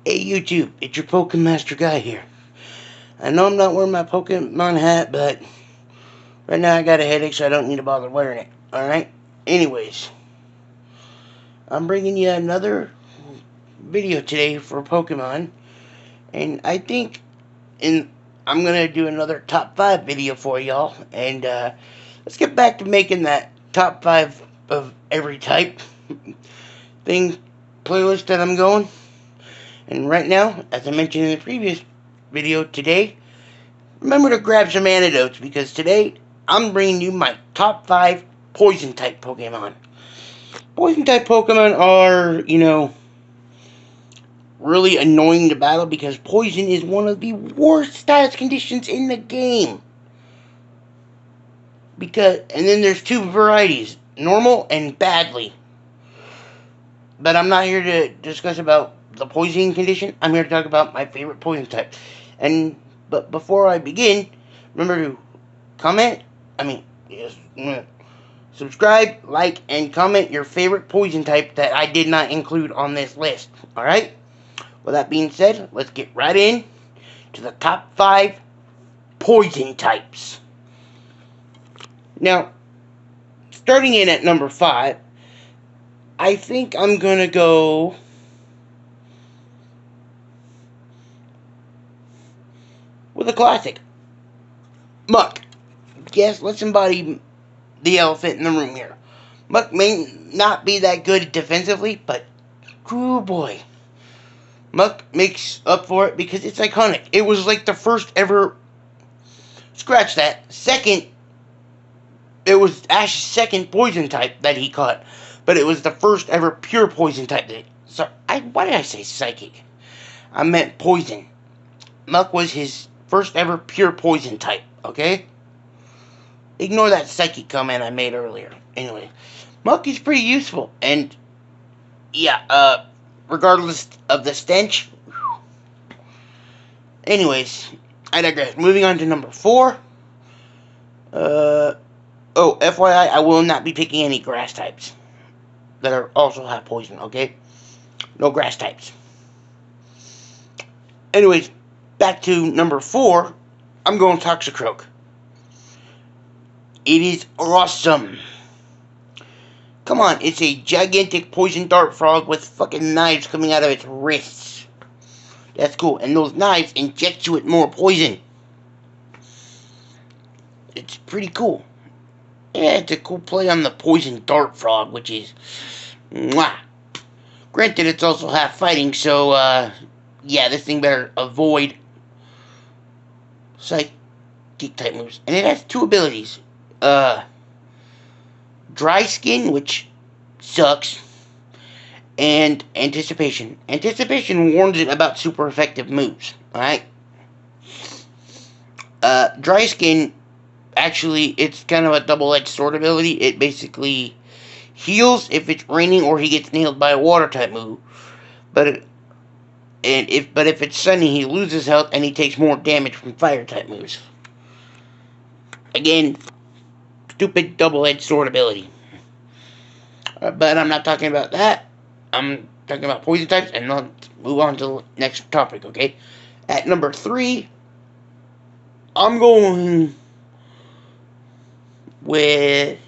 Hey YouTube, it's your Pokemon Master Guy here. I know I'm not wearing my Pokemon hat, but right now I got a headache, so I don't need to bother wearing it. Alright? Anyways, I'm bringing you another video today for Pokemon. And I think I'm going to do another top 5 video for y'all. And let's get back to making that top 5 of every type thing playlist that I'm going. And right now, as I mentioned in the previous video today, remember to grab some antidotes, because today I'm bringing you my top 5 poison type Pokemon. Poison type Pokemon are, really annoying to battle because poison is one of the worst status conditions in the game. And then there's two varieties, normal and badly. But I'm not here to discuss about the poison condition. I'm here to talk about my favorite poison type. But before I begin, remember to subscribe, like, and comment your favorite poison type that I did not include on this list. Alright? With that being said, let's get right in to the top 5 poison types. Now, starting in at number 5, I think I'm going to go with a classic. Muk. Yes, let's embody the elephant in the room here. Muk may not be that good defensively, but oh boy, Muk makes up for it because it's iconic. It was like the first ever, scratch that, it was Ash's second poison type that he caught, but it was the first ever pure poison type why did I say psychic? I meant poison. Muk was his first ever pure poison type, okay? Ignore that psychic comment I made earlier. Anyway, Muk is pretty useful, and yeah, regardless of the stench. Anyways, I digress. Moving on to number 4. FYI, I will not be picking any grass types that also have poison, okay? No grass types. Anyways, back to number 4, I'm going Toxicroak. It is awesome. Come on, it's a gigantic poison dart frog with fucking knives coming out of its wrists. That's cool. And those knives inject you with more poison. It's pretty cool. Yeah, it's a cool play on the poison dart frog, which is mwah. Granted, it's also half fighting, so yeah, this thing better avoid psychic type moves. And it has 2 abilities. Dry Skin, which sucks, and Anticipation. Anticipation warns it about super effective moves, alright? Dry Skin, actually, it's kind of a double-edged sword ability. It basically heals if it's raining or he gets nailed by a water-type move. But if it's sunny, he loses health and he takes more damage from fire-type moves. Again, stupid double-edged sword ability. But I'm not talking about that. I'm talking about poison types, and let's move on to the next topic, okay? At number 3, I'm going with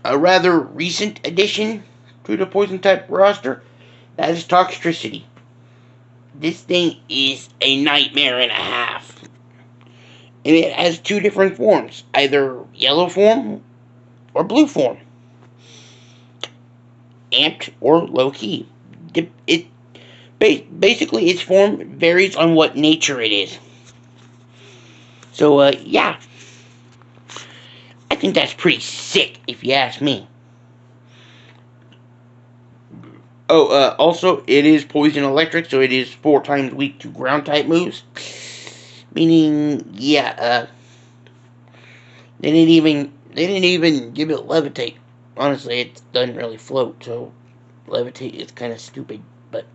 a rather recent addition to the poison type roster. That is Toxtricity. This thing is a nightmare and a half. And it has 2 different forms, either yellow form or blue form. Amped or low key. Basically, its form varies on what nature it is. So, yeah. I think that's pretty sick, if you ask me. Also, it is poison electric, so it is 4 times weak to ground type moves. Meaning, yeah, they didn't even give it levitate. Honestly, it doesn't really float, so levitate is kind of stupid, but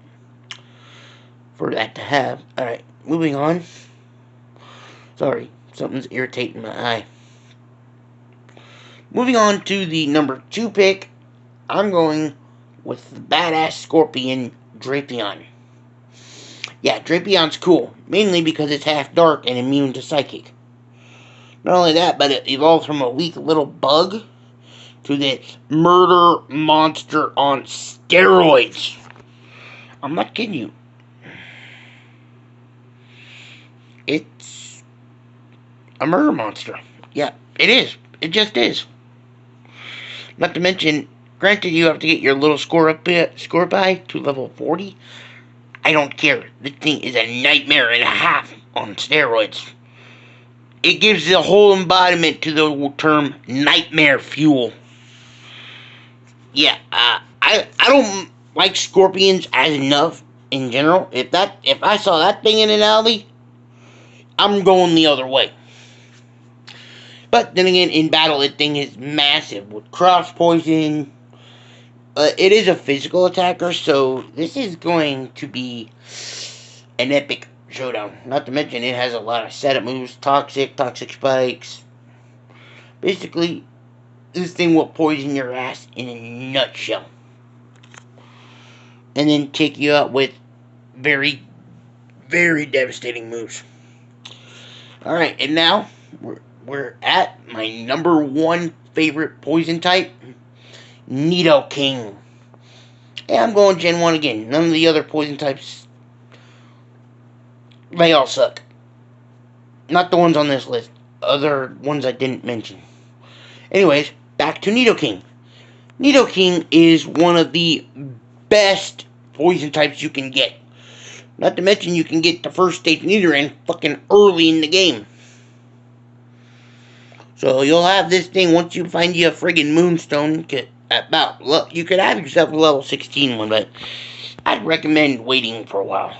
for that to have. Alright, moving on. Sorry, something's irritating my eye. Moving on to the number 2 pick, I'm going with the badass Scorpion, Drapion. Yeah, Drapions cool, mainly because it's half dark and immune to psychic. Not only that, but it evolved from a weak little bug to this murder monster on steroids. I'm not kidding you. It's a murder monster. Yeah, it is. It just is. Not to mention, granted, you have to get your little score by to level 40. I don't care. This thing is a nightmare and a half on steroids. It gives the whole embodiment to the term nightmare fuel. Yeah, I don't like scorpions as enough in general. If I saw that thing in an alley, I'm going the other way. But then again, in battle, that thing is massive with cross poison. It is a physical attacker, so this is going to be an epic showdown. Not to mention, it has a lot of setup moves, toxic spikes. Basically, this thing will poison your ass in a nutshell. And then take you out with very, very devastating moves. Alright, and now we're at my number one favorite poison type, Nidoking. Yeah, I'm going Gen 1 again. None of the other poison types, they all suck. Not the ones on this list. Other ones I didn't mention. Anyways, back to Nidoking. Nidoking is one of the best poison types you can get. Not to mention you can get the first stage Nidoran fucking early in the game. So you'll have this thing once you find you a friggin' Moonstone. You could have yourself a level 16 one, but I'd recommend waiting for a while.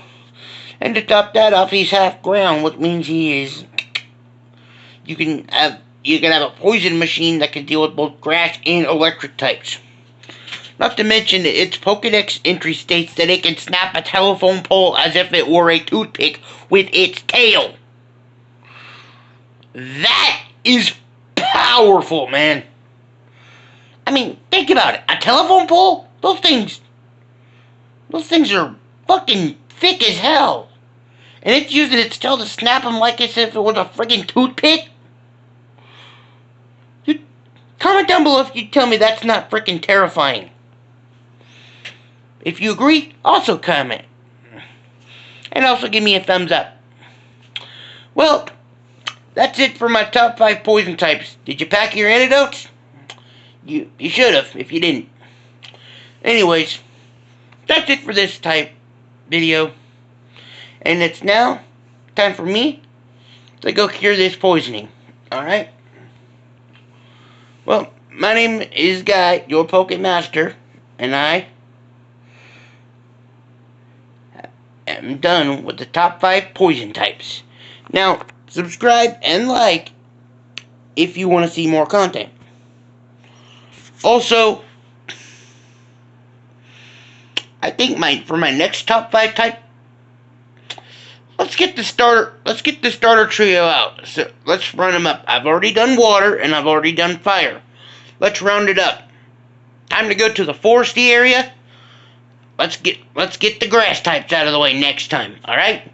And to top that off, he's half ground, which means he is. You can have a poison machine that can deal with both grass and electric types. Not to mention that its Pokedex entry states that it can snap a telephone pole as if it were a toothpick with its tail. That is powerful, man. I mean, think about it. A telephone pole? Those things are fucking thick as hell. And it's using its tail to snap them like as if it was a friggin' toothpick? Comment down below if you tell me that's not freaking terrifying. If you agree, also comment. And also give me a thumbs up. Well, that's it for my top 5 poison types. Did you pack your antidotes? You should have if you didn't. Anyways, that's it for this type video. And it's now time for me to go cure this poisoning. Alright? Well, my name is Guy, your Pokemaster, and I am done with the top 5 poison types. Now, subscribe and like if you want to see more content. Also, I think for my next top 5 type, let's get the starter trio out. So let's run them up. I've already done water and I've already done fire. Let's round it up. Time to go to the foresty area. Let's get the grass types out of the way next time. All right.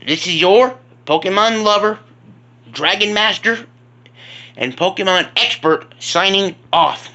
This is your Pokemon lover, Dragon Master, and Pokemon expert signing off.